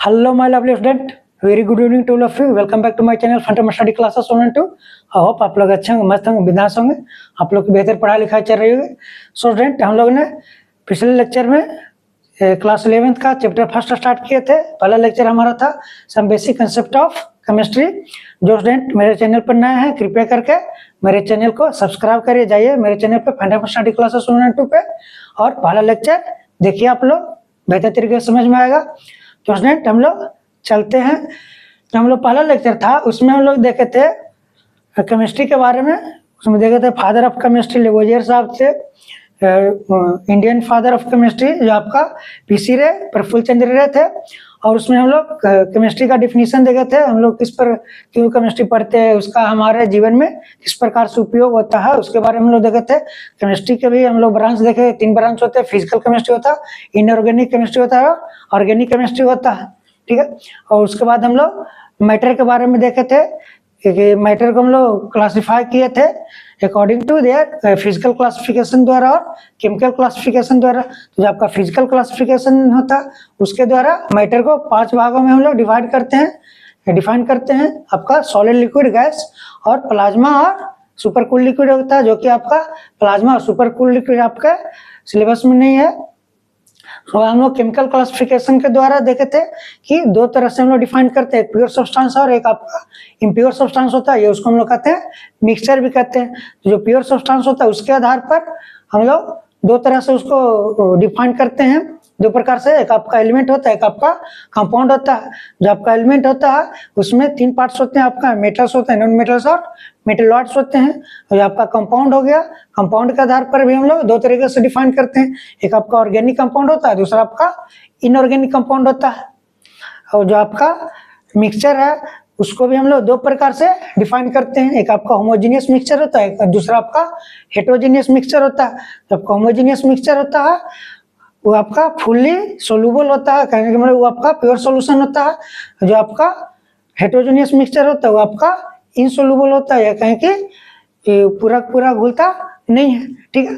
Hello, my lovely student. Very good evening to all of you. Welcome back to my channel Fundamental Study Classes 1 and 2. I hope आप लोग अच्छे होंगे, मस्त होंगे, बिंदास होंगे, आप लोग की बेहतर पढ़ाई लिखाई चल रही होगी। सो स्टूडेंट, हम लोग ने पिछले लेक्चर में क्लास 11th का चैप्टर फर्स्ट स्टार्ट किए थे। पहला लेक्चर हमारा था some basic concept of chemistry. जो स्टूडेंट मेरे चैनल पर नए हैं, कृपया करके मेरे चैनल को सब्सक्राइब करिए, जाइए मेरे चैनल पे फंडामेंटल स्टडी क्लासेस 1 and 2 पे और पहला लेक्चर देखिए, आप लोग बेहतर तरीके से समझ में आएगा। तो स्टूडेंट, हम लोग चलते हैं। जो हम लोग पहला लेक्चर था उसमें हम लोग देखे थे केमिस्ट्री के बारे में। उसमें देखे थे फादर ऑफ केमिस्ट्री लेवोजियर साहब थे, इंडियन फादर ऑफ केमिस्ट्री जो आपका पीसी रे प्रफुल्ल चंद्र रे थे। और उसमें हम लोग केमिस्ट्री का डिफिनीशन देखे थे, हम लोग किस पर क्यों केमिस्ट्री पढ़ते हैं, उसका हमारे जीवन में किस प्रकार से उपयोग होता है, उसके बारे में हम लोग देखे थे। केमिस्ट्री के भी हम लोग ब्रांच देखे, 3 ब्रांच होते हैं। फिजिकल केमिस्ट्री होता है, इनऑर्गेनिक केमिस्ट्री होता है, ऑर्गेनिक केमिस्ट्री होता है, ठीक है। और उसके बाद हम लोग मैटर के बारे में देखे थे कि मैटर को हम लोग क्लासिफाई किए थे according to their physical classification द्वारा और केमिकल क्लासिफिकेशन द्वारा। तो जो आपका फिजिकल क्लासिफिकेशन होता है उसके द्वारा मैटर को 5 भागों में हम लोग डिवाइड करते हैं, डिफाइन करते हैं। आपका सॉलिड, लिक्विड, गैस और प्लाज्मा और सुपर कूल लिक्विड होता है, जो कि आपका प्लाज्मा और सुपर कूल लिक्विड आपका सिलेबस में नहीं है। तो हम लोग केमिकल क्लासिफिकेशन के द्वारा देखे थे कि 2 तरह से हम लोग डिफाइन करते हैं, एक प्योर सब्सटेंस और एक आपका इम्प्योर सब्सटेंस होता है। ये उसको हम लोग कहते हैं मिक्सचर भी कहते हैं। जो प्योर सब्सटेंस होता है उसके आधार पर हम लोग 2 तरह से उसको डिफाइन करते हैं, 2 प्रकार से। एक आपका एलिमेंट होता है, एक आपका कंपाउंड होता है। जो आपका एलिमेंट होता है उसमें 3 पार्ट्स होते हैं, आपका मेटल्स होते हैं, नॉन मेटल्स और मेटलॉइड्स होते हैं। और आपका कंपाउंड हो गया, कंपाउंड के आधार पर भी हम लोग 2 तरीके से डिफाइन करते हैं। एक आपका ऑर्गेनिक कंपाउंड होता है, दूसरा आपका इनऑर्गेनिक कंपाउंड होता है। और जो आपका मिक्सचर है उसको भी हम लोग 2 प्रकार से डिफाइन करते हैं। एक आपका होमोजीनियस मिक्सचर होता है, दूसरा आपका हेटेरोजीनियस मिक्सचर होता है। जब होमोजीनियस मिक्सचर होता है वो आपका फुल्ली सोल्यूबल होता है, कहने का मतलब वो आपका प्योर सॉल्यूशन होता है। जो आपका हेटेरोजीनियस मिक्सचर होता है वो आपका इनसोल्यूबल होता है, कहें कि पूरा पूरा घुलता नहीं है, ठीक है।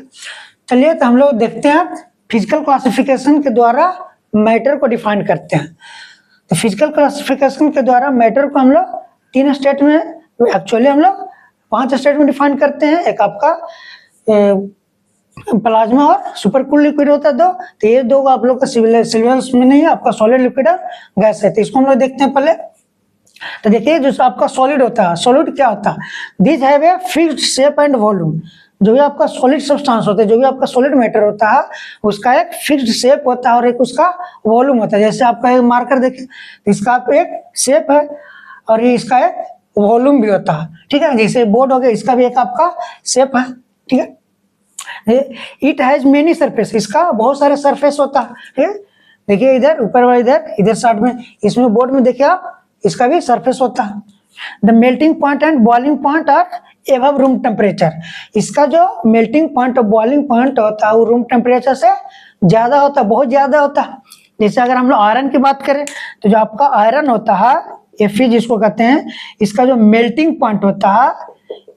चलिए, तो हम लोग देखते हैं फिजिकल क्लासिफिकेशन के द्वारा मैटर को डिफाइन करते हैं। तो फिजिकल क्लासिफिकेशन के द्वारा मैटर को हम लोग 3 स्टेट में, एक्चुअली हम लोग 5 स्टेट में डिफाइन करते हैं। एक आपका प्लाज्मा और सुपर कूल लिक्विड होता है 2। तो ये 2 आप लोग का सिलेबस में नहीं है, आपका सॉलिड, लिक्विड और गैस है। तो इसको हम लोग देखते हैं पहले। तो देखिए, जो आपका सॉलिड होता है, सॉलिड क्या होता है? This have a fixed shape and volume. जो भी आपका सॉलिड सब्सटेंस होता है, जो भी आपका सॉलिड मैटर होता है उसका एक फिक्स्ड शेप होता है और एक उसका वॉल्यूम होता है। जैसे आपका एक मार्कर देखें, इसका एक शेप है और ये इसका एक वॉल्यूम भी होता है, ठीक है। जैसे बोर्ड हो गया, इसका भी एक आपका शेप है, ठीक है। इट हैज मेनी सरफेस, इसका बहुत सारे सरफेस होता है, ठीक है। देखिए इधर ऊपर वाला, इधर साइड में, इसमें बोर्ड में देखिए आप, इसका भी सरफेस होता है। The melting point and boiling point are above room temperature. इसका जो मेल्टिंग पॉइंट और बॉइलिंग पॉइंट होता है वो रूम टेम्परेचर से ज्यादा होता है, बहुत ज्यादा होता है। जैसे अगर हम लोग आयरन की बात करें तो जो आपका आयरन होता है, Fe जिसको कहते हैं, इसका जो मेल्टिंग पॉइंट होता है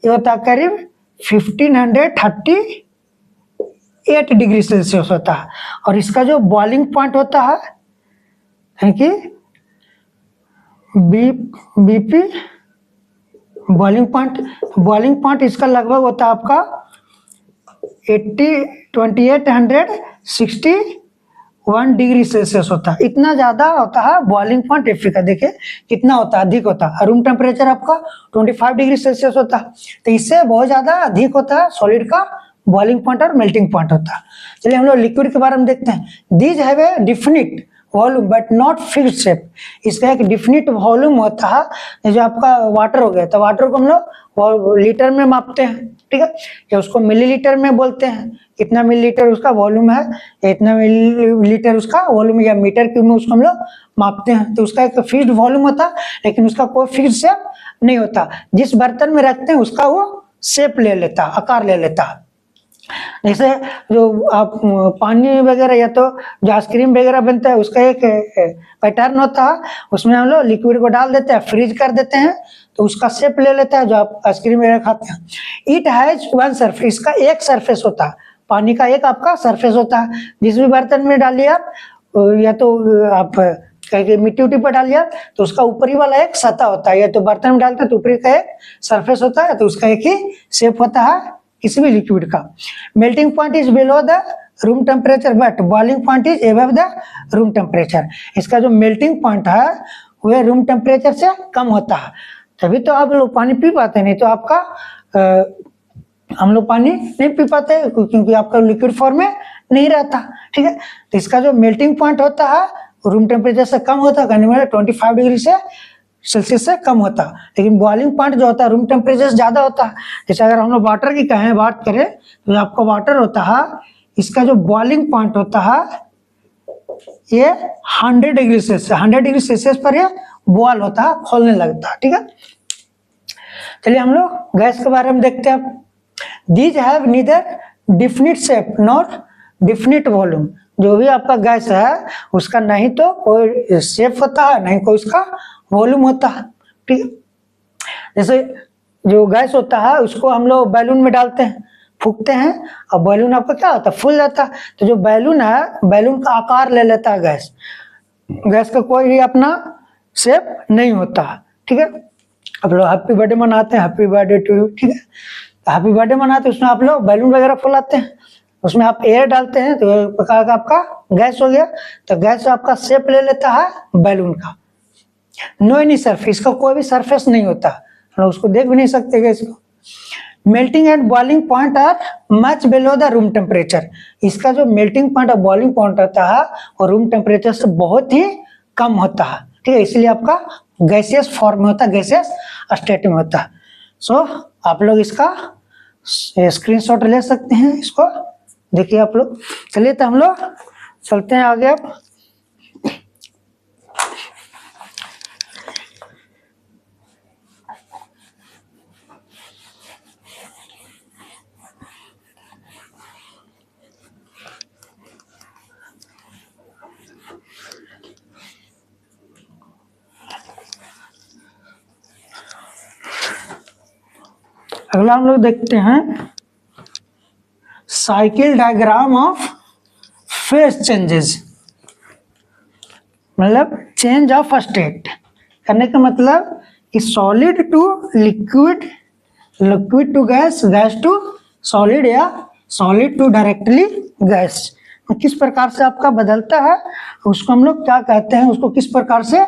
ये होता है करीब 1538 डिग्री सेल्सियस होता है। और इसका जो बॉइलिंग पॉइंट होता है कि बीपी बॉइलिंग पॉइंट इसका लगभग होता है आपका 2861 डिग्री सेल्सियस होता है। इतना ज्यादा होता है बॉइलिंग पॉइंट Fe का। देखिए कितना होता है, अधिक होता है। रूम टेम्परेचर आपका 25 डिग्री सेल्सियस होता है, तो इससे बहुत ज्यादा अधिक होता है सॉलिड का बॉइलिंग पॉइंट और मेल्टिंग पॉइंट होता है। चलिए हम लोग लिक्विड के बारे में देखते हैं। These have a definite volume but not fixed shape. इसका एक डिफिनिट वॉल्यूम होता है। जो आपका वाटर हो गया, तो वाटर को हम लोग लीटर में मापते हैं, ठीक है, या उसको मिलीलीटर में बोलते हैं। कितना मिलीलीटर उसका वॉल्यूम है, इतना मिलीलीटर उसका वॉल्यूम, या मीटर क्यूब में उसको हम लोग मापते हैं। तो उसका एक फिक्स्ड वॉल्यूम होता है, लेकिन उसका कोई फिक्स्ड शेप नहीं होता। जिस बर्तन में रखते हैं उसका वो शेप ले लेता, आकार ले लेता है। जैसे जो आप पानी वगैरह या तो जो आइसक्रीम वगैरह बनता है उसका एक पैटर्न होता है, उसमें हम लोग लिक्विड को डाल देते हैं, फ्रीज कर देते हैं, तो उसका शेप ले लेता है जो आप आइसक्रीम वगैरह खाते हैं। इट हैज 1 सरफेस, इसका एक सरफेस होता है, पानी का एक आपका सरफेस होता है। जिस भी बर्तन में डालिए आप, या तो आप कहीं मिट्टी उट्टी पर डाल दिया तो उसका ऊपरी वाला एक सतह होता है, या तो बर्तन में डालते हैं तो ऊपरी का एक सरफेस होता है, तो उसका एक ही शेप होता है किसी भी लिक्विड का। Melting point is below the room temperature but boiling point is above the room temperature. इसका जो मेल्टिंग पॉइंट है वह रूम टेम्परेचर से कम होता है, तभी तो आप लोग पानी पी पाते हैं, नहीं तो आपका हम लोग पानी नहीं पी पाते क्योंकि आपका लिक्विड फॉर्म में नहीं रहता। ठीक है, तो इसका जो मेल्टिंग पॉइंट होता है रूम टेम्परेचर से कम होता है, कहने में 25 डिग्री से सेल्सियस से कम होता है। लेकिन बॉइलिंग पॉइंट जो होता है रूम टेम्परेचर से ज्यादा होता है। जैसे अगर हम लोग वाटर की कहें बात करें तो आपका वाटर होता है, इसका जो बॉइलिंग पॉइंट होता है ये 100 डिग्री सेल्सियस, 100 डिग्री सेल्सियस पर ये बॉयल होता है, खोलने लगता है। ठीक है, चलिए हम लोग गैस के बारे में देखते हैं। These have neither definite shape nor definite volume. जो भी आपका गैस है उसका नहीं तो कोई शेप होता है, नहीं कोई उसका वॉल्यूम होता है। ठीक है, जैसे जो गैस होता है उसको हम लोग बैलून में डालते हैं, फूकते हैं, और बैलून आपका क्या होता है, फूल जाता है। तो जो बैलून है बैलून का आकार ले लेता है गैस, गैस का कोई भी अपना शेप नहीं होता। ठीक है, आप लोग हैप्पी बर्थडे मनाते हैं, हैप्पी बर्थडे टू यू। ठीक है, हैप्पी बर्थडे मनाते हैं, उसमें आप लोग बैलून वगैरह फुलाते हैं, उसमें आप एयर डालते हैं तो प्रकार का आपका गैस हो गया। तो गैस आपका शेप ले लेता है बैलून का। नो एनी सरफेस, इसका कोई भी सरफेस नहीं होता, हम लोग उसको देख भी नहीं सकते गैस को। Melting and boiling point are much below the room temperature. इसका जो मेल्टिंग पॉइंट और बॉइलिंग पॉइंट होता है वो रूम टेम्परेचर से बहुत ही कम होता है। ठीक है, इसलिए आपका गैसियस फॉर्म में होता है, गैसियस स्टेट में होता है। सो आप लोग इसका स्क्रीनशॉट ले सकते हैं, इसको देखिए आप लोग। चलिए तो हम लोग चलते हैं आगे। आप अगला हम लोग देखते हैं cycle diagram of phase changes, मतलब चेंज ऑफ स्टेट करने का मतलब कि solid to liquid, liquid to gas, gas to solid, या सॉलिड टू डायरेक्टली गैस। किस प्रकार से आपका बदलता है उसको हम लोग क्या कहते हैं, उसको किस प्रकार से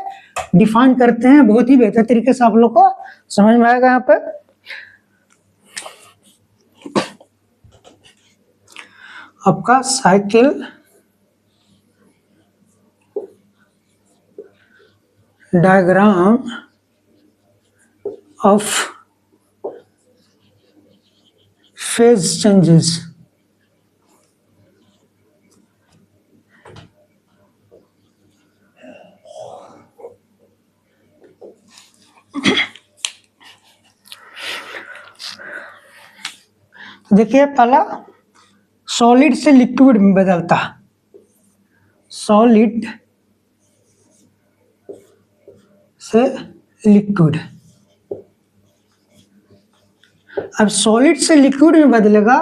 डिफाइन करते हैं, बहुत ही बेहतर तरीके से आप लोग को समझ में आएगा यहाँ पर। आपका cycle diagram of phase changes, देखिए पहला सॉलिड से लिक्विड में बदलता, सॉलिड से लिक्विड। अब सॉलिड से लिक्विड में बदलेगा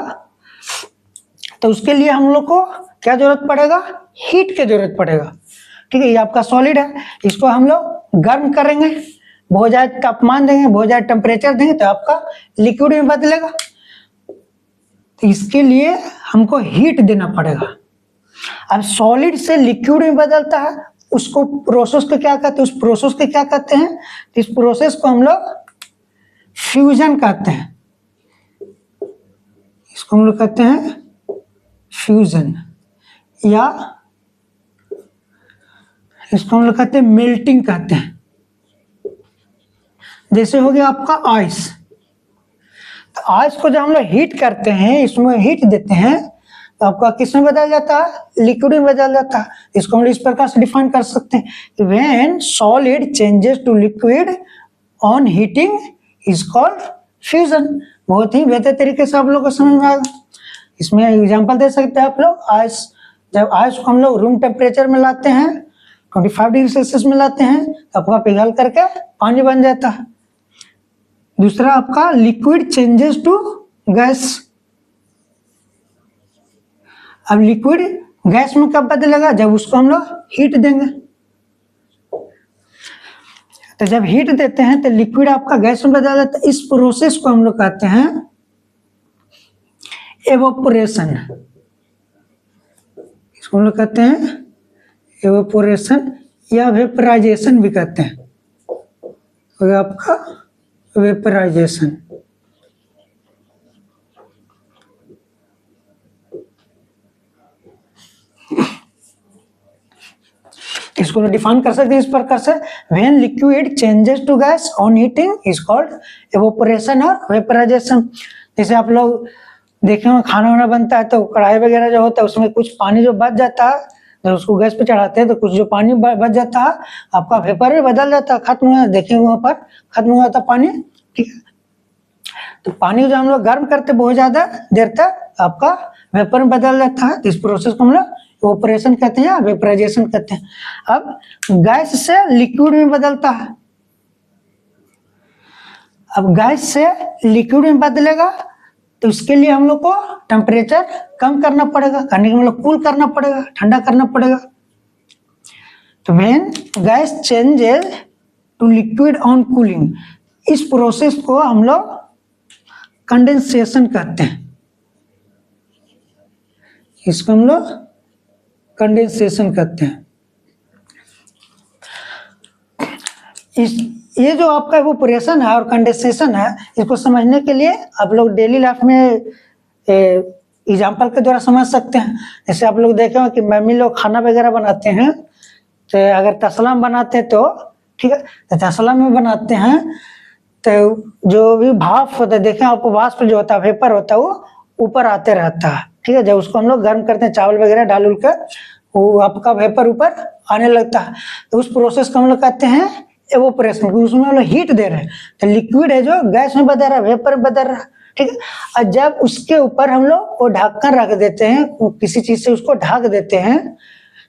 तो उसके लिए हम लोग को क्या जरूरत पड़ेगा, हीट की जरूरत पड़ेगा। ठीक है, ये आपका सॉलिड है, इसको हम लोग गर्म करेंगे, बहुत ज्यादा तापमान देंगे, बहुत ज्यादा टेम्परेचर देंगे तो आपका लिक्विड में बदलेगा। इसके लिए हमको हीट देना पड़ेगा। अब सॉलिड से लिक्विड में बदलता है, उसको प्रोसेस को क्या कहते हैं, उस प्रोसेस को क्या कहते हैं, इस प्रोसेस को हम लोग फ्यूजन कहते हैं। इसको हम लोग कहते हैं फ्यूजन, या इसको हम लोग कहते हैं मेल्टिंग कहते हैं। जैसे हो गया आपका आइस, तो आइस को जब हम लोग हीट करते हैं, इसमें हीट देते हैं तो आपका किस में बदल जाता है, लिक्विड में बदल जाता है। इसको हम इस प्रकार से डिफाइन कर सकते हैं कि when solid changes to liquid on heating is called fusion. बहुत ही बेहतर तरीके से आप लोग को समझ में आएगा। इसमें एग्जांपल दे सकते हैं आप लोग। आइस, जब आइस को हम लोग रूम टेम्परेचर में लाते हैं, 25 डिग्री सेल्सियस में लाते हैं, तो आपका पिघल करके पानी बन जाता है। दूसरा आपका लिक्विड चेंजेस टू गैस। अब लिक्विड गैस में कब बदलेगा, जब उसको हम लोग हीट देंगे, तो जब हीट देते हैं तो लिक्विड आपका गैस में बदल जाता है। इस प्रोसेस को हम लोग कहते हैं एवोपोरेशन। इसको हम लोग कहते हैं एवोपोरेशन या वेपराइजेशन भी कहते हैं, और आपका वेपराइजेशन। इसको डिफाइन कर सकते हैं इस प्रकार से, when liquid changes to gas on heating is called evaporation और वेपराइजेशन। जैसे आप लोग देखे होंगे खाना वाना बनता है तो कढ़ाई वगैरह जो होता है उसमें कुछ पानी जो बच जाता है, जब उसको गैस पे चढ़ाते हैं तो कुछ जो पानी बच जाता है आपका वेपर भी बदल जाता है, खत्म हो जाता, देखेंगे वहाँ पर खत्म हो जाता पानी। ठीक है, तो पानी जो हम लोग गर्म करते बहुत ज्यादा देर तक आपका वेपर में बदल जाता है, तो इस प्रोसेस को हम लोग एवोपोरेशन कहते हैं या वेपराइजेशन कहते हैं। अब गैस से लिक्विड में बदलता है। अब गैस से लिक्विड में बदलेगा तो इसके लिए हम लोग को टेम्परेचर कम करना पड़ेगा, करने के मतलब कूल करना पड़ेगा, ठंडा करना पड़ेगा। तो when gas changes to liquid on cooling, इस प्रोसेस को हम लोग कंडेंसेशन कहते हैं। इसको हम लोग कंडेंसेशन कहते हैं। ये जो आपका एवोपोरेशन है और कंडेंसेशन है, इसको समझने के लिए आप लोग डेली लाइफ में एग्जाम्पल के द्वारा समझ सकते हैं। जैसे आप लोग देखे हो कि मम्मी लोग खाना वगैरह बनाते हैं, तो अगर तसला में बनाते हैं तो ठीक है, तो तसला में बनाते हैं तो जो भी भाप होता है, देखें आपको वाष्प जो होता है, वेपर होता है, वो ऊपर आते रहता है। ठीक है, जब उसको हम लोग गर्म करते हैं चावल वगैरह डाल उल कर, वो आपका वेपर ऊपर आने लगता है, तो उस प्रोसेस को हम लोग कहते हैं एवोपोरेशन। उसमें हम लोग हीट दे रहे हैं, तो लिक्विड है जो गैस में बदल रहा है, वेपर में बदल रहा है। ठीक है, और जब उसके ऊपर हम लोग वो ढक्कन रख देते हैं, किसी चीज से उसको ढक देते हैं,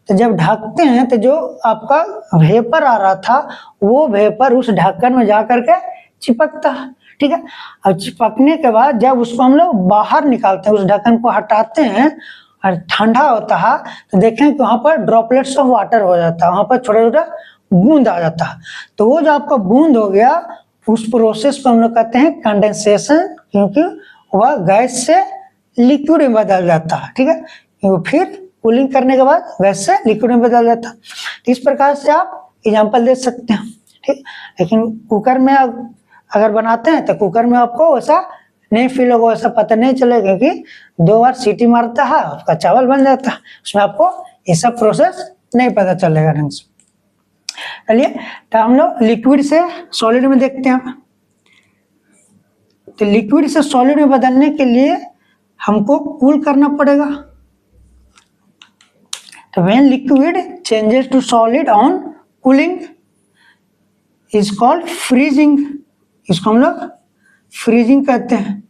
तो जब ढकते हैं तो जो आपका वेपर आ रहा था वो वेपर उस ढक्कन में जा करके चिपकता है। ठीक है, और चिपकने के बाद जब उसको हम लोग बाहर निकालते हैं, उस ढक्कन को हटाते हैं और ठंडा होता है, तो देखें कि वहां पर ड्रॉपलेट्स ऑफ वाटर हो जाता है, वहां पर छोटा छोटा बूंद आ जाता है। तो वो जो आपका बूंद हो गया, उस प्रोसेस को हम लोग कहते हैं कंडेंसेशन, क्योंकि वह गैस से लिक्विड में बदल जाता है। ठीक है, फिर कूलिंग करने के बाद गैस से लिक्विड में बदल जाता है। तो इस प्रकार से आप एग्जाम्पल दे सकते हैं। ठीक, लेकिन कुकर में अगर बनाते हैं तो कुकर में आपको वैसा नहीं फील होगा, ऐसा पता नहीं चलेगा, क्योंकि 2 बार सीटी मारता है आपका चावल बन जाता है, उसमें आपको ये सब प्रोसेस नहीं पता चलेगा ढंग से। चलिए, तो हम लोग लिक्विड से सॉलिड में देखते हैं। तो लिक्विड से सॉलिड में बदलने के लिए हमको कूल करना पड़ेगा। तो when liquid changes to solid on cooling is called freezing. इसको हम लोग फ्रीजिंग कहते हैं।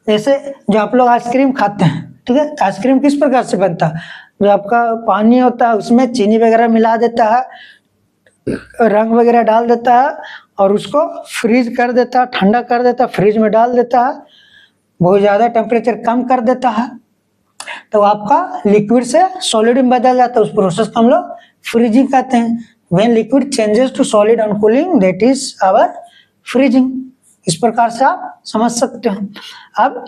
जैसे जो आप लोग आइसक्रीम खाते हैं, ठीक है, आइसक्रीम किस प्रकार से बनता है? जो आपका पानी होता है उसमें चीनी वगैरह मिला देता है, रंग वगैरह डाल देता है और उसको फ्रीज कर देता है, ठंडा कर देता है, फ्रिज में डाल देता है, बहुत ज़्यादा टेम्परेचर कम कर देता है, तो आपका लिक्विड से सॉलिड में बदल जाता है। उस प्रोसेस को हम लोग फ्रीजिंग कहते हैं। When liquid changes to solid on cooling, that is our freezing. इस प्रकार से आप समझ सकते हो। अब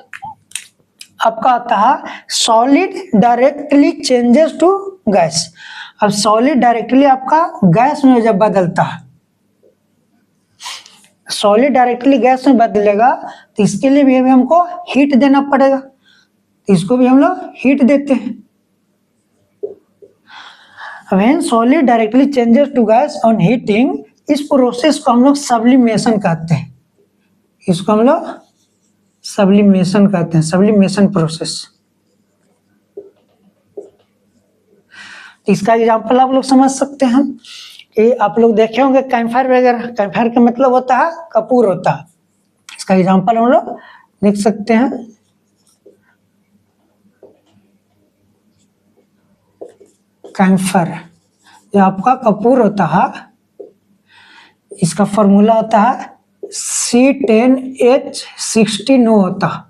आपका आता है solid directly changes to gas. अब सॉलिड डायरेक्टली आपका गैस में जब बदलता है, सॉलिड डायरेक्टली गैस में बदलेगा, तो इसके लिए भी हमको हीट देना पड़ेगा, तो इसको भी हम लोग हीट देते हैं। When solid directly changes to gas on heating, इस प्रोसेस को हम लोग सब्लिमेशन कहते हैं। इसको हम लोग सब्लिमेशन कहते हैं, सब्लिमेशन प्रोसेस। इसका एग्जांपल आप लोग समझ सकते हैं कि आप लोग देखे होंगे कैम्फर वगैरह। कैम्फर का मतलब होता है कपूर होता है। इसका एग्जांपल हम लोग लिख सकते हैं, कैम्फर। ये आपका कपूर होता है, इसका फॉर्मूला होता है C10H60 होता है।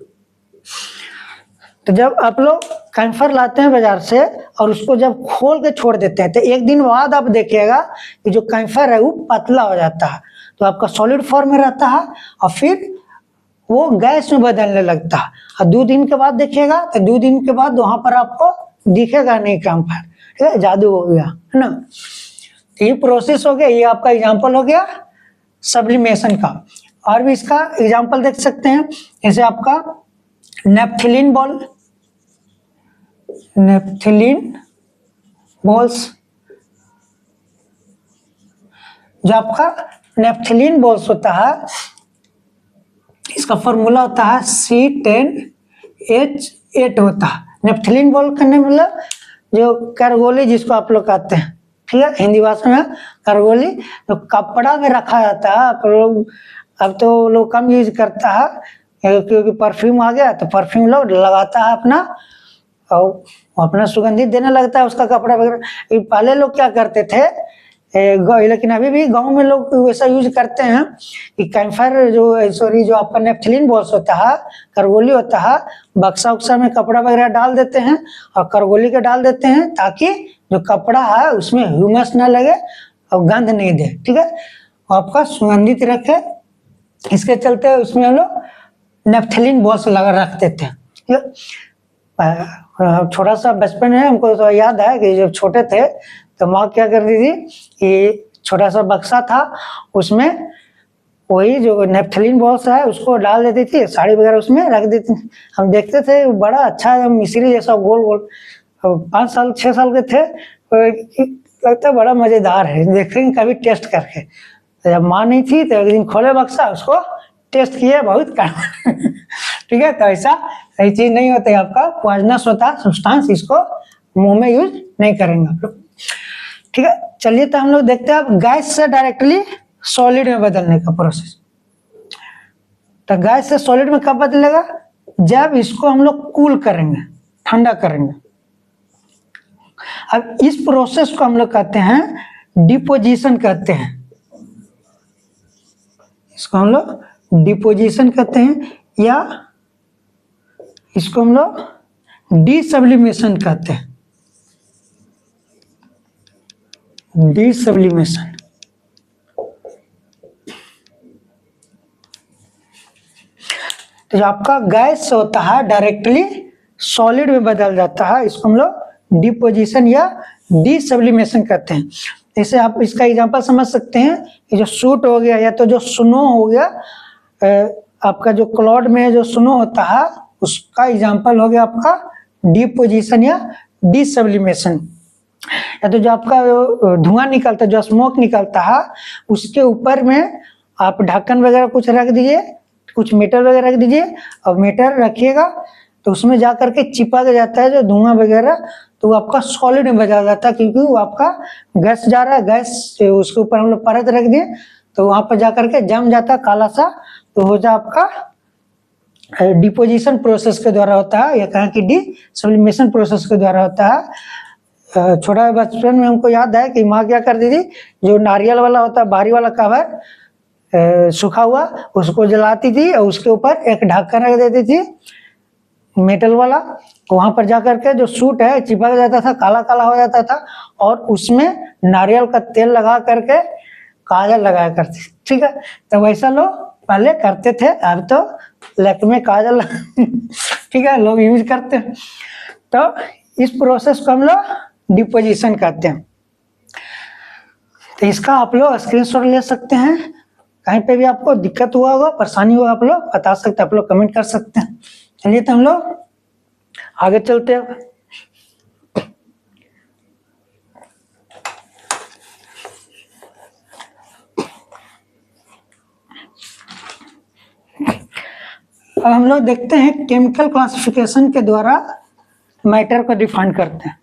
तो जब आप लोग कैम्फर लाते हैं बाजार से और उसको जब खोल के छोड़ देते हैं तो एक दिन बाद आप देखिएगा कि जो कैम्फर है वो पतला हो जाता है, तो आपका सॉलिड फॉर्म में रहता है और फिर वो गैस में बदलने लगता है। और 2 दिन के बाद देखिएगा तो 2 दिन के बाद वहां पर आपको दिखेगा नहीं कैम्फर, ठीक है, जादू हो गया, है ना। तो ये प्रोसेस हो गया, ये आपका एग्जाम्पल हो गया सब्लिमेशन का। और भी इसका एग्जाम्पल देख सकते हैं, जैसे आपका नेपथिलीन बॉल, नेपथिलीन बॉल्स, जो आपका नेपथिलीन बॉल्स होता है इसका फॉर्मूला होता है C10H8 होता है। नेपथिलीन बॉल करने मतलब जो करगोली जिसको आप लोग कहते हैं, ठीक है, हिंदी भाषा में करगोली, तो कपड़ा में रखा जाता है। अब तो लोग कम यूज करता है क्योंकि परफ्यूम आ गया, तो परफ्यूम लोग लगाता है अपना और अपना सुगंधित देने लगता है उसका कपड़ा वगैरह। पहले लोग क्या करते थे, लेकिन अभी भी गांव में लोग वैसा यूज करते हैं कि कैम्फर जो आपका नेपथिलीन बॉल्स होता है, करगोली होता है, बक्सा उक्सा में कपड़ा वगैरह डाल देते हैं और करगोली के डाल देते हैं ताकि जो कपड़ा है उसमें ह्यूमस ना लगे और गंध नहीं दे, ठीक है, आपका सुगंधित रखे। इसके चलते उसमें हम लोग नेपथिलीन बॉल्स लगा रखते थे। छोटा सा बचपन में हमको तो याद है कि जब छोटे थे तो माँ क्या करती थी कि छोटा सा बक्सा था, उसमें वही जो नेपथिलीन बॉल्स है उसको डाल देती थी, साड़ी वगैरह उसमें रख देती थी। हम देखते थे बड़ा अच्छा मिश्री जैसा गोल गोल, 5 साल 6 साल के थे, लगता बड़ा मजेदार है, देखेंगे कभी टेस्ट करके। तो जब माँ नहीं थी तो एक दिन खोले बक्सा, उसको टेस्ट किए, बहुत कड़वा ठीक है। तो ऐसा सही चीज नहीं होता है, आपका पॉइजनस होता है सब्सटेंस, इसको मुंह में यूज नहीं करेंगे आप लोग, ठीक है। चलिए तो हम लोग देखते हैं अब गैस से डायरेक्टली सॉलिड में बदलने का प्रोसेस। तो गैस से सॉलिड में कब बदलेगा, जब इसको हम लोग कूल करेंगे, ठंडा करेंगे। अब इस प्रोसेस को हम लोग कहते हैं डिपोजिशन कहते हैं, इसको हम लोग डिपोजिशन कहते हैं, या इसको हम लोग डीसब्लिमेशन कहते हैं, डीसब्लिमेशन। तो जो आपका गैस होता है डायरेक्टली सॉलिड में बदल जाता है, इसको हम लोग डिपोजिशन या डीसब्लिमेशन कहते हैं। जैसे आप इसका एग्जांपल समझ सकते हैं कि जो सूट हो गया या तो जो स्नो हो गया, आपका जो क्लाउड में जो स्नो होता है उसका एग्जांपल हो गया आपका डिपोजिशन या डीसब्लिमेशन। या तो जो आपका धुआं निकलता है, जो स्मोक निकलता है, उसके ऊपर में आप ढक्कन वगैरह कुछ रख दीजिए, कुछ मेटल वगैरह रख दीजिए, और मेटल रखिएगा तो उसमें जा करके चिपक जाता है जो धुआं वगैरह, तो वो आपका सॉलिड में बदल जाता है, क्योंकि वो आपका गैस जा रहा है, गैस उसके ऊपर हम लोग परत रख दिए तो वहां पर जा करके जम जाता है काला सा, तो हो जाए आपका डिपोजिशन प्रोसेस के द्वारा होता है, या कहें कि डीसब्लिमेशन प्रोसेस के द्वारा होता है। छोटा बचपन में हमको याद है कि माँ क्या करती थी, जो नारियल वाला होता है बाहरी वाला कवर सूखा हुआ, उसको जलाती थी और उसके ऊपर एक ढक्कन रख देती थी मेटल वाला, वहां पर जाकर के जो सूट है चिपक जाता था, काला काला हो जाता था, और उसमें नारियल का तेल लगा करके काजल लगाया करती, ठीक है। तो वैसा लोग पहले करते थे, अब तो लैक्मे काजल ठीक है लोग यूज करते हैं। तो इस प्रोसेस को हम लोग डिपोजिशन कहते हैं। तो इसका आप लोग स्क्रीनशॉट ले सकते हैं, कहीं पे भी आपको दिक्कत हुआ होगा, परेशानी हुआ, आप लोग बता सकते हैं, आप लोग कमेंट कर सकते हैं। चलिए तो हम लोग आगे चलते हैं। अब हम लोग देखते हैं केमिकल क्लासिफिकेशन के द्वारा मैटर को डिफाइन करते हैं।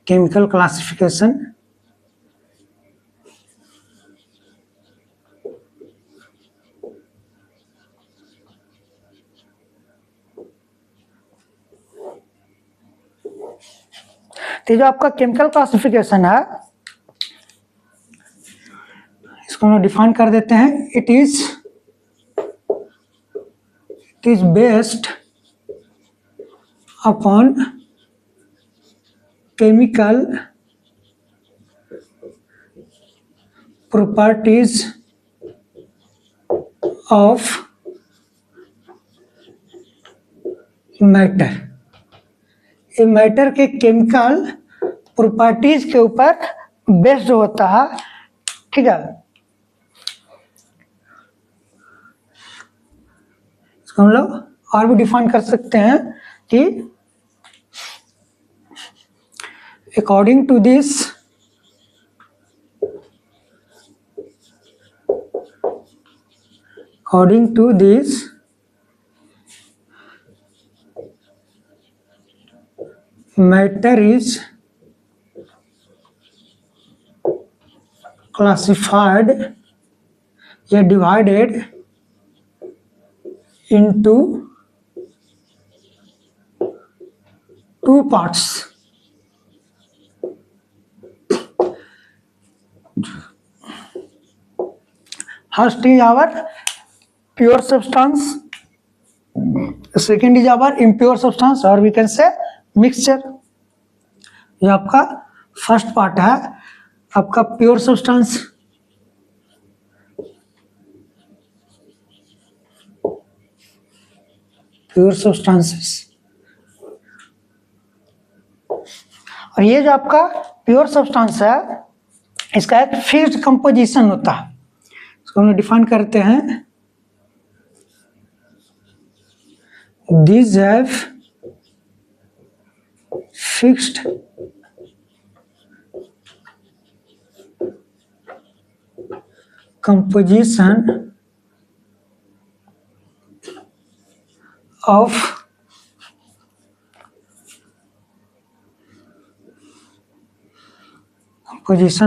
केमिकल क्लासिफिकेशन तो जो आपका केमिकल क्लासिफिकेशन है इसको हम डिफाइन कर देते हैं। It is based upon chemical properties of matter. ये मैटर के केमिकल प्रॉपर्टीज के ऊपर बेस्ड होता है, ठीक है। इसको हम लोग और भी डिफाइन कर सकते हैं कि according to this matter is classified या divided into two parts. First is our pure substance, second is our impure substance, or we can say mixture. ये आपका फर्स्ट पार्ट है आपका प्योर सब्सटेंस, प्योर सब्सटेंसेस। और ये जो आपका pure substance है इसका एक फिक्स्ड कंपोजिशन होता है। इसको हम डिफाइन करते हैं, these have fixed composition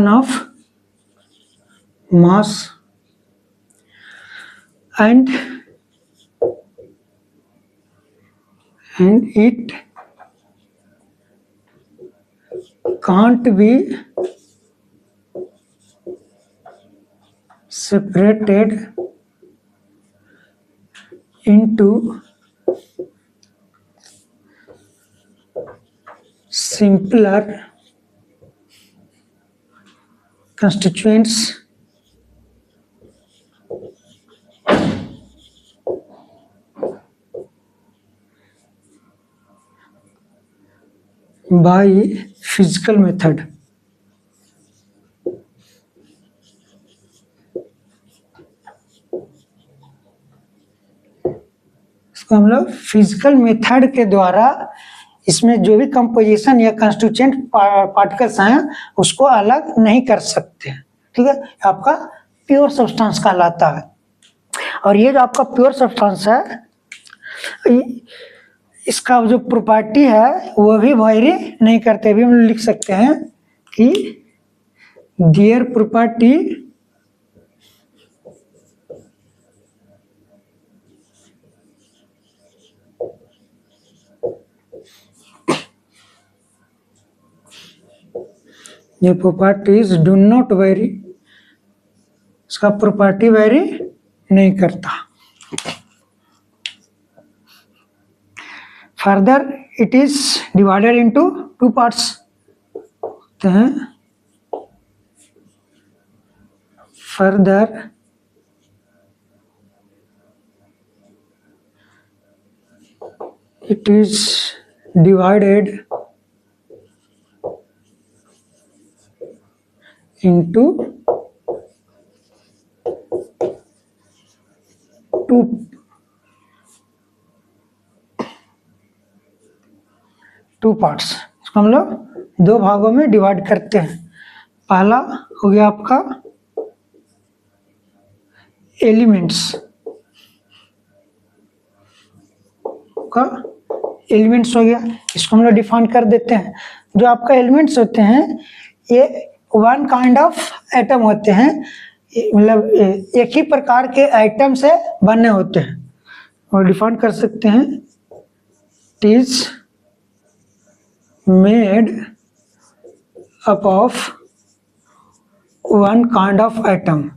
of mass and it can't be separated into simpler constituents by physical method। इसको हम लोग फिजिकल मेथड के द्वारा इसमें जो भी कंपोजिशन या कंस्टिट्यूएंट पार्टिकल्स हैं उसको अलग नहीं कर सकते, ठीक है। आपका प्योर सब्सटेंस कहलाता है। और ये जो आपका प्योर सब्सटेंस है इसका जो प्रॉपर्टी है वो भी वेरी नहीं करते। भी हम लिख सकते हैं कि देयर प्रॉपर्टी ये प्रॉपर्टीज डू नॉट वेरी, इसका प्रॉपर्टी वेरी नहीं करता। Further it is divided into two parts हैं। Further it is divided into two parts. इसको हम लोग दो भागों में डिवाइड करते हैं। पहला हो गया आपका एलिमेंट्स का, एलिमेंट्स हो गया, इसको हम लोग डिफाइन कर देते हैं। जो आपका एलिमेंट्स होते हैं ये वन काइंड ऑफ एटम होते हैं, मतलब एक ही प्रकार के आइटम से बने होते हैं और डिफाइन कर सकते हैं it is made up of one kind of atom.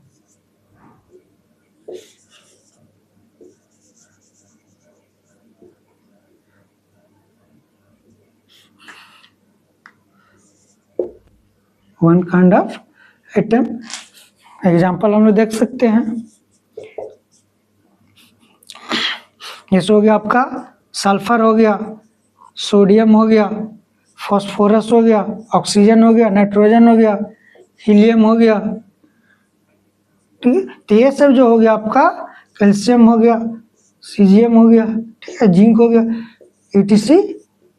One kind of atom. Example हम लोग देख सकते हैं, जैसे हो गया आपका सल्फर हो गया, सोडियम हो गया, फास्फोरस हो गया, ऑक्सीजन हो गया, नाइट्रोजन हो गया, हीलियम हो गया। ठीक है, तो ये सब जो हो गया आपका, कैल्शियम हो गया, सीजियम हो गया, ठीक है, जिंक हो गया, ईटीसी।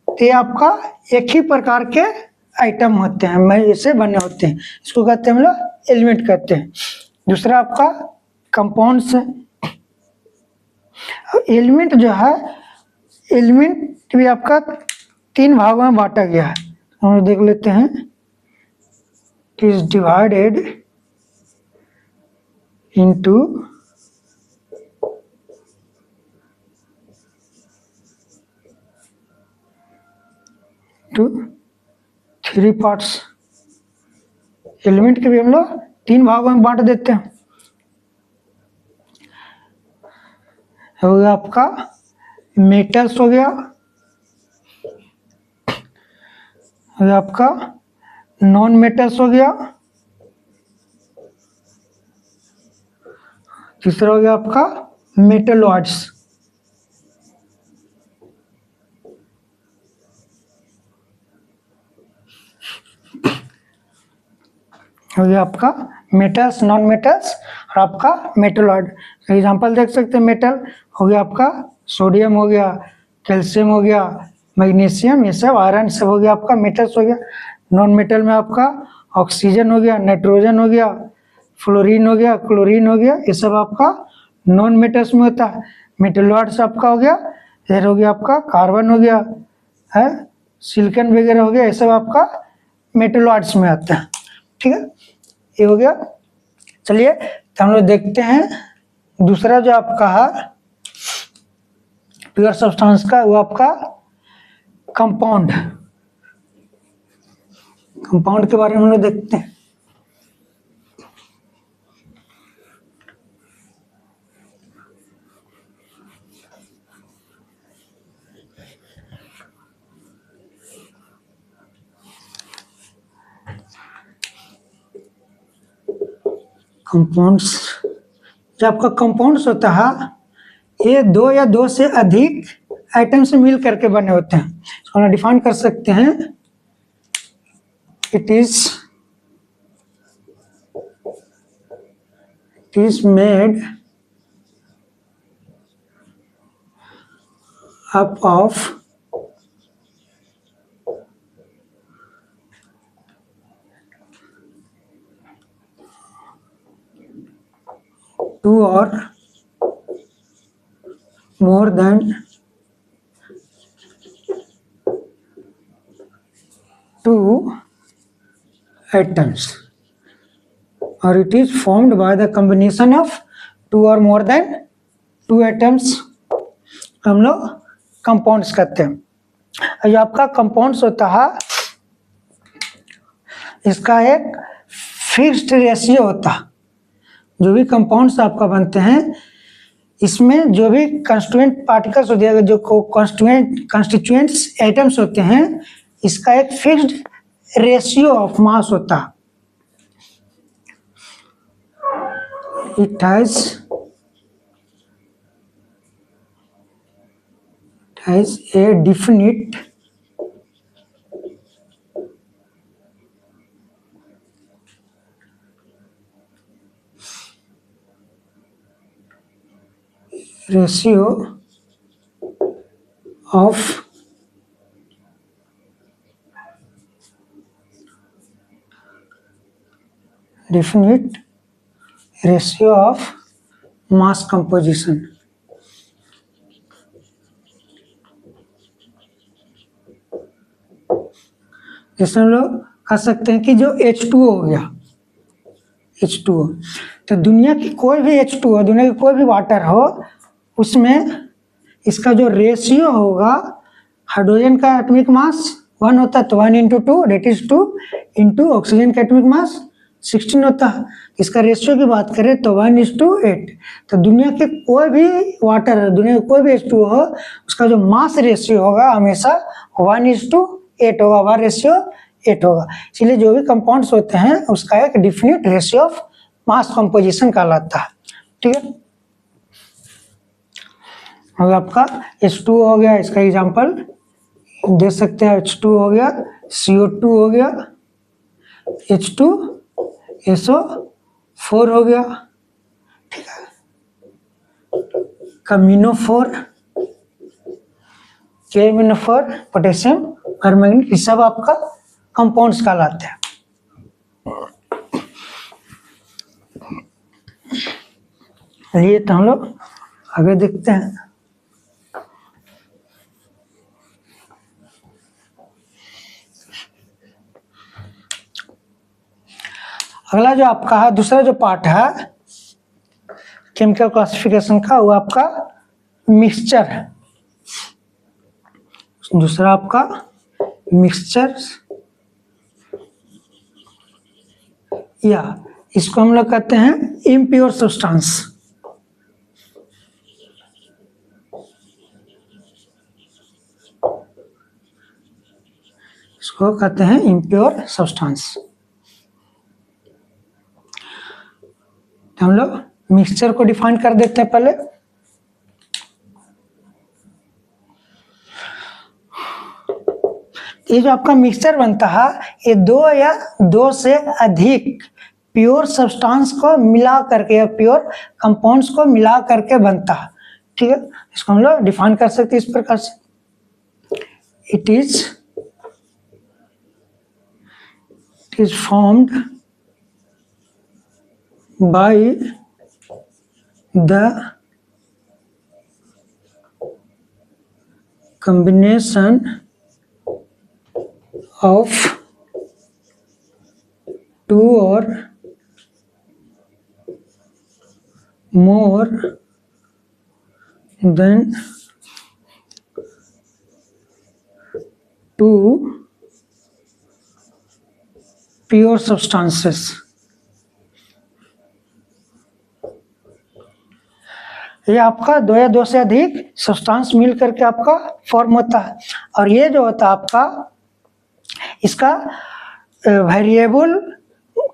तो ये आपका एक ही प्रकार के आइटम होते हैं, मैं इसे बने होते हैं, इसको कहते हैं हम लोग एलिमेंट कहते हैं। दूसरा आपका कंपाउंड्स है। एलिमेंट जो है, एलिमेंट भी आपका 3 भागों में बांटा गया है, हम लोग देख लेते हैं। It is divided into three parts. Element के भी हम लोग 3 भागों में बांट देते हैं। हो गया आपका मेटल्स हो गया, हो गया आपका नॉन मेटल्स हो गया, तीसरा हो गया आपका मेटलॉइड्स। हो गया आपका मेटल्स, नॉन मेटल्स और आपका मेटलॉइड। एग्जांपल देख सकते हैं, मेटल हो गया आपका सोडियम हो गया, कैल्शियम हो गया, मैग्नीशियम, ये सब आयरन सब हो गया आपका मेटल्स हो गया। नॉन मेटल में आपका ऑक्सीजन हो गया, नाइट्रोजन हो गया, फ्लोरीन हो गया, क्लोरीन हो गया, ये सब आपका नॉन मेटल्स में होता है। मेटलॉइड्स आपका हो गया, फिर हो गया आपका कार्बन हो गया है, सिलिकॉन वगैरह हो गया, ये सब आपका मेटलॉइड्स में आता है। ठीक है, ये हो गया। चलिए तो हम लोग देखते हैं दूसरा जो आपका है प्योर सब्सटेंस का, वो आपका कंपाउंड। कंपाउंड के बारे में हम लोग देखते हैं। कंपाउंड्स, जो आपका कंपाउंड्स होता है, ये 2 या 2 से अधिक आइटम से मिल करके बने होते हैं। इसको हम डिफाइन कर सकते हैं। It is made up of two or more than two atoms, or it is formed by the combination of 2 or more than 2 atoms, हम लोग कंपाउंड्स कहते हैं। जो आपका कंपाउंड्स होता है, इसका एक फिक्स्ड रेशियो होता है। जो भी कंपाउंड्स आपका बनते हैं, इसमें जो भी कंस्टिट्यूएंट पार्टिकल्स होते हैं, जो कंस्टिट्यूएंट्स एटम्स होते हैं, इसका एक फिक्स्ड रेशियो ऑफ मास होता है। It has a definite ratio of mass composition। जैसे हम लोग कह सकते हैं कि जो H2O हो गया, H2O, तो दुनिया की कोई भी H2O, दुनिया की कोई भी वाटर हो, उसमें इसका जो रेशियो होगा हाइड्रोजन का एटॉमिक मास 1 होता तो 1 into 2 that is 2 into oxygen का एटॉमिक मास 16 होता। इसका रेशियो की बात करें तो 1:8। तो दुनिया के कोई भी वाटर, दुनिया का कोई भी H2O हो, उसका जो मास रेशियो होगा हमेशा 1:8 होगा, वन रेशियो 8 होगा। इसलिए जो भी कंपाउंड्स होते हैं उसका एक definite ratio of mass composition कहलाता है। ठीक है, अब आपका H2O हो गया, इसका एग्जांपल दे सकते हैं। H2 हो गया, CO2 हो गया, H2SO4 हो गया, ठीक है, Camino4, KMnO4, पोटेशियम परमैंगनीट, ये सब आपका कंपाउंड्स कहलाते हैं। ये तो हम लोग आगे देखते हैं। अगला जो आपका है, दूसरा जो पार्ट है केमिकल क्लासिफिकेशन का, वो आपका मिक्सचर है। दूसरा आपका मिक्सचर, या इसको हम लोग कहते हैं इम्प्योर सब्सटेंस। इसको कहते हैं इम्प्योर सब्सटेंस। हम लोग मिक्सचर को डिफाइन कर देते हैं पहले। ये जो आपका मिक्सचर बनता है, ये 2 या 2 से अधिक प्योर सब्सटेंस को मिला करके या प्योर कंपाउंड्स को मिला करके बनता है। ठीक है, इसको हम लोग डिफाइन कर सकते हैं इस प्रकार से। It is formed by the combination of 2 or more than 2 pure substances। ये आपका 2 या 2 से अधिक सब्सटेंस मिल करके आपका फॉर्म होता है। और ये जो होता है आपका, इसका वेरिएबल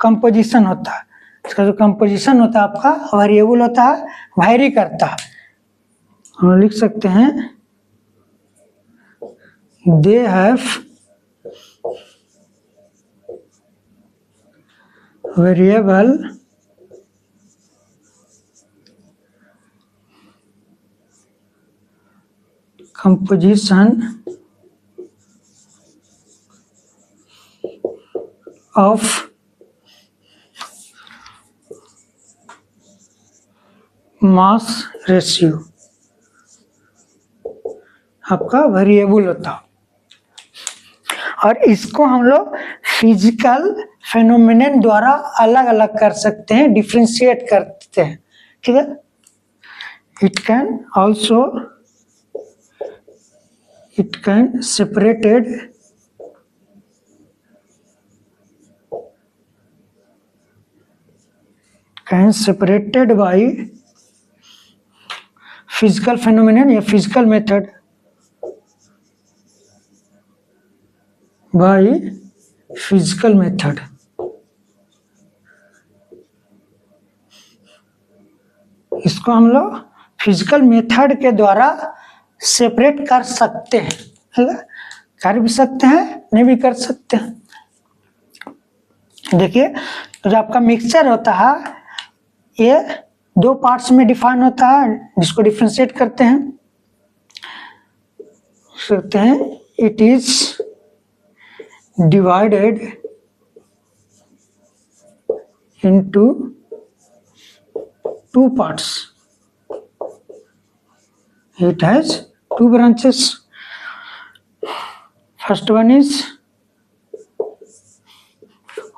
कंपोजिशन होता है। इसका जो कंपोजिशन होता है आपका वेरिएबल होता है, वेरी करता है। हम लिख सकते हैं they have variable composition of mass ratio, आपका वेरिएबल होता। और इसको हम लोग फिजिकल फेनोमेनन द्वारा अलग अलग कर सकते हैं, डिफ्रेंशिएट करते हैं। ठीक है, it can also it can separated by physical phenomenon या physical method, by physical method। इसको हम लोग फिजिकल मेथड के द्वारा सेपरेट कर सकते हैं, है ना? कर भी सकते हैं, नहीं भी कर सकते हैं। देखिए, तो जो आपका मिक्सचर होता है ये 2 पार्ट्स में डिफाइन होता है, जिसको डिफ्रेंशिएट करते हैं। It is divided into 2 parts। It has 2 branches। First one is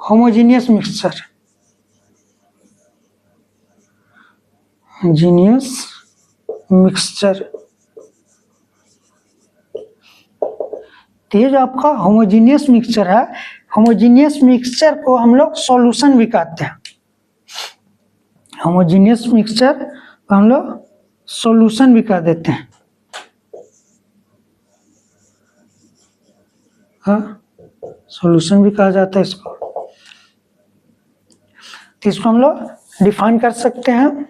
homogeneous mixture। Homogeneous mixture। तो ये जो आपका होमोजीनियस मिक्सचर है, होमोजीनियस मिक्सचर को हम लोग सॉल्यूशन भी कहते हैं। होमोजीनियस मिक्सचर को हम लोग सॉल्यूशन भी कह देते हैं। हाँ, सॉल्यूशन भी कहा जाता है इसको। तो इसको हम लोग डिफाइन कर सकते हैं।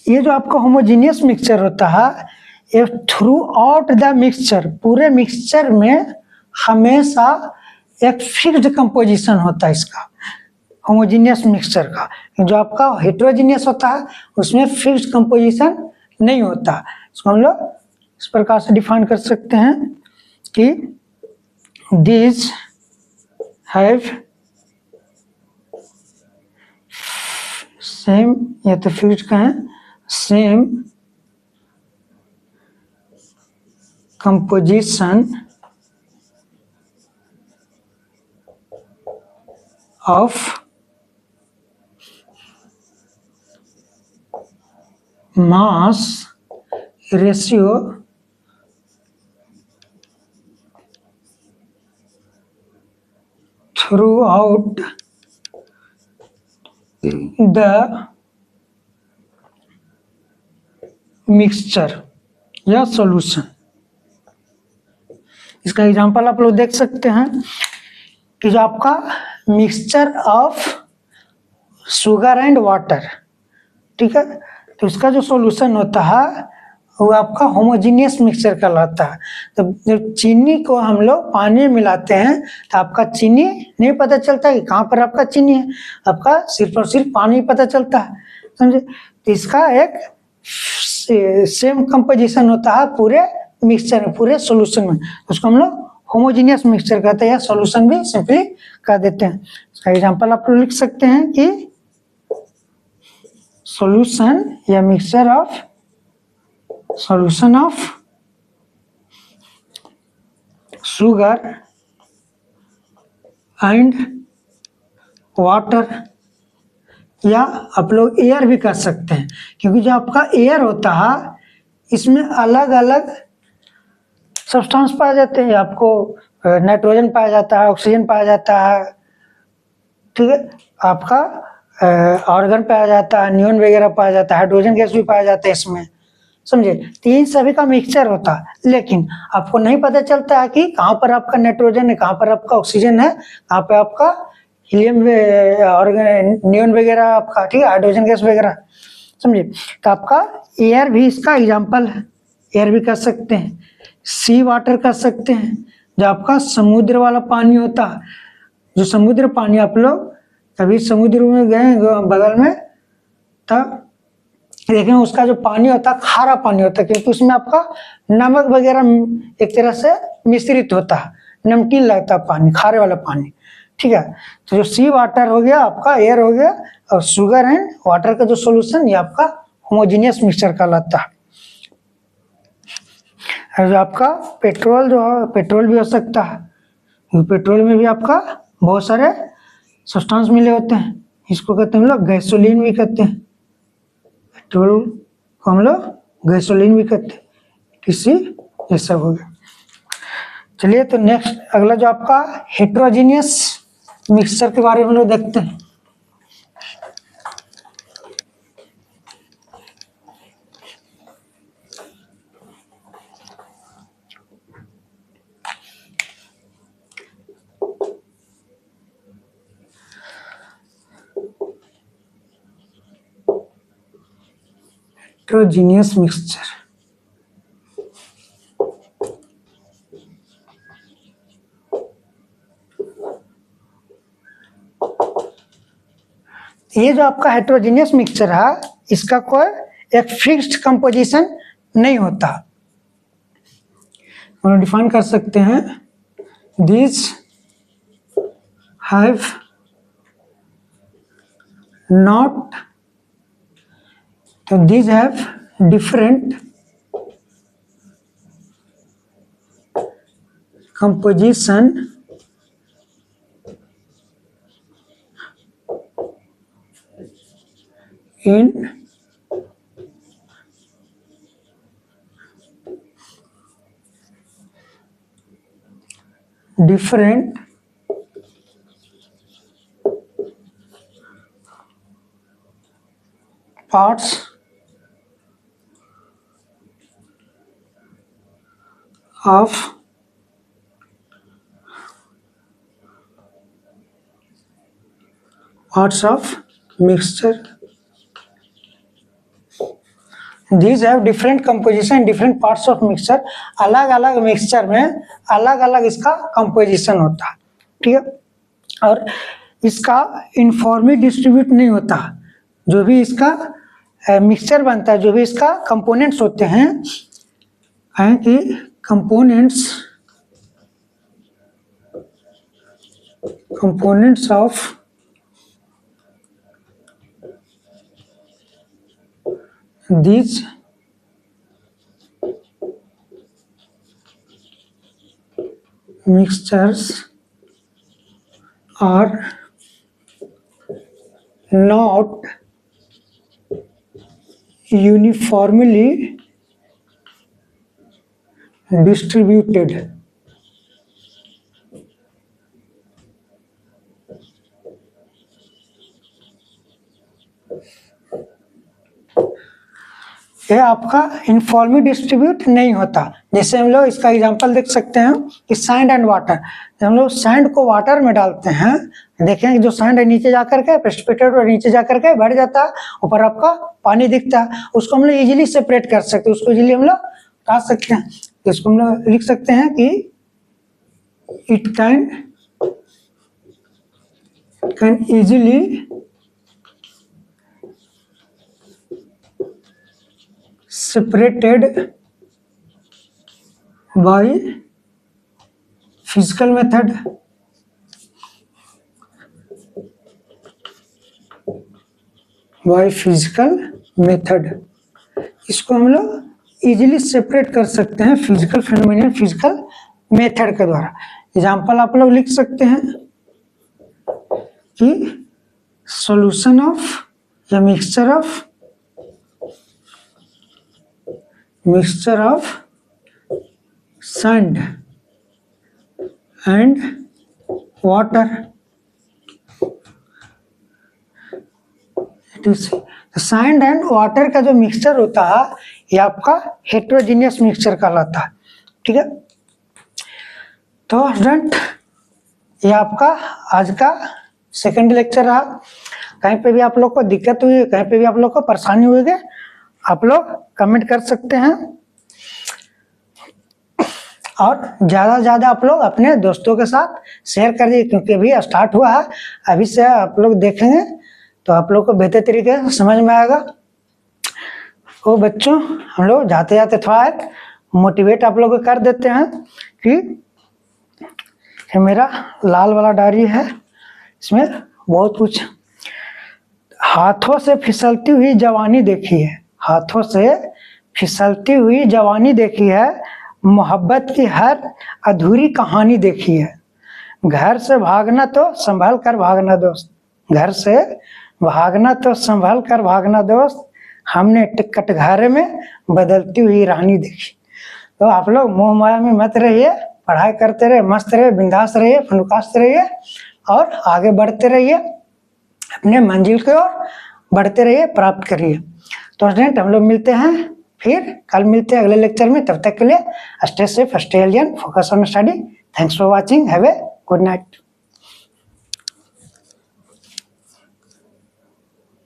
ये जो आपका होमोजीनियस मिक्सचर होता है, ये थ्रू आउट द मिक्सचर, पूरे मिक्सचर में हमेशा एक फिक्स्ड कंपोजिशन होता है इसका, होमोजीनियस मिक्सचर का। जो आपका हेट्रोजीनियस होता है उसमें फिक्स्ड कंपोजिशन नहीं होता। इसको हम लोग इस प्रकार से डिफाइन कर सकते हैं कि these have सेम, या तो फिक्स्ड का है, same composition of mass ratio throughout the mixture या सॉल्यूशन। इसका एग्जांपल आप लोग देख सकते हैं कि जो आपका mixture of sugar and water, ठीक है, तो इसका जो सॉल्यूशन होता है वो आपका होमोजीनियस मिक्सचर कहलाता है। तो जब चीनी को हम लोग पानी में मिलाते हैं तो आपका चीनी नहीं पता चलता कि कहाँ पर आपका चीनी है, आपका सिर्फ और सिर्फ पानी पता चलता है, समझे। तो इसका एक सेम कंपोजिशन होता है पूरे मिक्सचर में, पूरे सॉल्यूशन में, उसको हम लोग होमोजीनियस मिक्सचर कहते हैं या सॉल्यूशन भी सिंपली कह देते हैं। इसका एग्जांपल आप लोग लिख सकते हैं कि सॉल्यूशन या mixture of, solution of sugar and water, या आप लोग एयर भी कर सकते हैं, क्योंकि जो आपका एयर होता है इसमें अलग अलग सब्सटेंस पाए जाते हैं। आपको नाइट्रोजन पाया जाता है, ऑक्सीजन पाया जाता है, ठीक है, आपका ऑर्गन पाया जाता है, नियॉन वगैरह पाया जाता है, हाइड्रोजन गैस भी पाया जाता है इसमें, समझे। तो इन सभी का मिक्सचर होता है, लेकिन आपको नहीं पता चलता है कि कहाँ पर आपका नाइट्रोजन है, कहाँ पर आपका ऑक्सीजन है, कहाँ पे आपका हीलियम ऑर्गन नियॉन वगैरह आपका, ठीक है, हाइड्रोजन गैस वगैरह, समझे। तो आपका एयर भी इसका एग्जाम्पल है, एयर भी कर सकते हैं, सी वाटर कर सकते हैं, जो आपका समुद्र वाला पानी होता है, जो समुद्र पानी, आप लोग कभी समुद्र में गए बगल में, तब देखें उसका जो पानी होता है खारा पानी होता है, क्योंकि उसमें आपका नमक वगैरह एक तरह से मिश्रित होता है, नमकीन लगता है पानी, खारे वाला पानी, ठीक है। तो जो सी वाटर हो गया आपका, एयर हो गया, और शुगर एंड वाटर का जो सॉल्यूशन ये आपका होमोजीनियस मिक्सचर कहलाता है। और जो आपका पेट्रोल जो है, पेट्रोल भी हो सकता है, पेट्रोल में भी आपका बहुत सारे सब्सटेंस मिले होते हैं, इसको कहते हैं हम लोग गैसोलीन भी कहते हैं, पेट्रोल को हम लोग गैसोलीन भी कहते हैं, किसी ये सब हो गया। चलिए, तो नेक्स्ट अगला जो आपका हेट्रोजीनियस मिक्सचर के बारे में हम लोग देखते हैं। हेट्रोजीनियस मिक्सचर, ये जो आपका हेट्रोजीनियस मिक्सचर है इसका कोई एक फिक्स्ड कंपोजिशन नहीं होता। हम डिफाइन कर सकते हैं, दिस हैव नॉट, तो these have different composition in different parts of mixture. These have different composition, different parts of mixture. अलग अलग मिक्सचर में अलग अलग इसका कंपोजिशन होता है, ठीक है। और इसका यूनिफॉर्मली डिस्ट्रीब्यूट नहीं होता। जो भी इसका मिक्सचर बनता है, जो भी इसका कंपोनेंट्स होते हैं कि components of these mixtures are not uniformly distributed. ये आपका यूनिफॉर्मली डिस्ट्रीब्यूट नहीं होता। जैसे हम लोग इसका एग्जांपल देख सकते हैं कि सैंड एंड वाटर। जब हम लोग सैंड को वाटर में डालते हैं, देखें जो सैंड है नीचे जाकर के प्रेसिपिटेट और नीचे जाकर के बढ़ जाता है, ऊपर आपका पानी दिखता है। उसको हम लोग इजीली सेपरेट कर सकते हैं, उसको इजीली हम लोग हटा सकते हैं। तो इसको हम लोग लिख सकते हैं कि it can easily separated by physical method. इसको हम लोग इजीली सेपरेट कर सकते हैं फिजिकल फेनोमेनन, फिजिकल मेथड के द्वारा। एग्जाम्पल आप लोग लिख सकते हैं कि सॉल्यूशन ऑफ या mixture of sand and water. Sand and water का जो मिक्सचर होता है ये आपका हेट्रोजीनियस मिक्सचर कहलाता है, ठीक है। तो स्टूडेंट ये आपका आज का सेकंड लेक्चर रहा। कहीं पे भी आप लोग को दिक्कत हुई, कहीं पे भी आप लोग को परेशानी हुई है, आप लोग कमेंट कर सकते हैं। और ज़्यादा से ज़्यादा आप लोग अपने दोस्तों के साथ शेयर कर दीजिए, क्योंकि अभी स्टार्ट हुआ है। अभी से आप लोग देखेंगे तो आप लोग को बेहतर तरीके से समझ में आएगा। तो बच्चों हम लोग जाते जाते थोड़ा एक मोटिवेट आप लोग को कर देते हैं कि ये मेरा लाल वाला डायरी है, इसमें बहुत कुछ। हाथों से फिसलती हुई जवानी देखी है, हाथों से फिसलती हुई जवानी देखी है, मोहब्बत की हर अधूरी कहानी देखी है। घर से भागना तो संभल कर भागना दोस्त, घर से भागना तो संभल कर भागना दोस्त, हमने कटघरे में बदलती हुई रानी देखी। तो आप लोग मोह माया में मत रहिए, पढ़ाई करते रहिए, मस्त रहिए, बिंदास रहिए, फनुकास्त रहिए और आगे बढ़ते रहिए, अपने मंजिल की ओर बढ़ते रहिए, प्राप्त करिए। तो स्टूडेंट हम लोग मिलते हैं, फिर कल मिलते हैं अगले लेक्चर में। तब तक के लिए stay safe, stay healthy, focus on study. Thanks for watching, have a good night.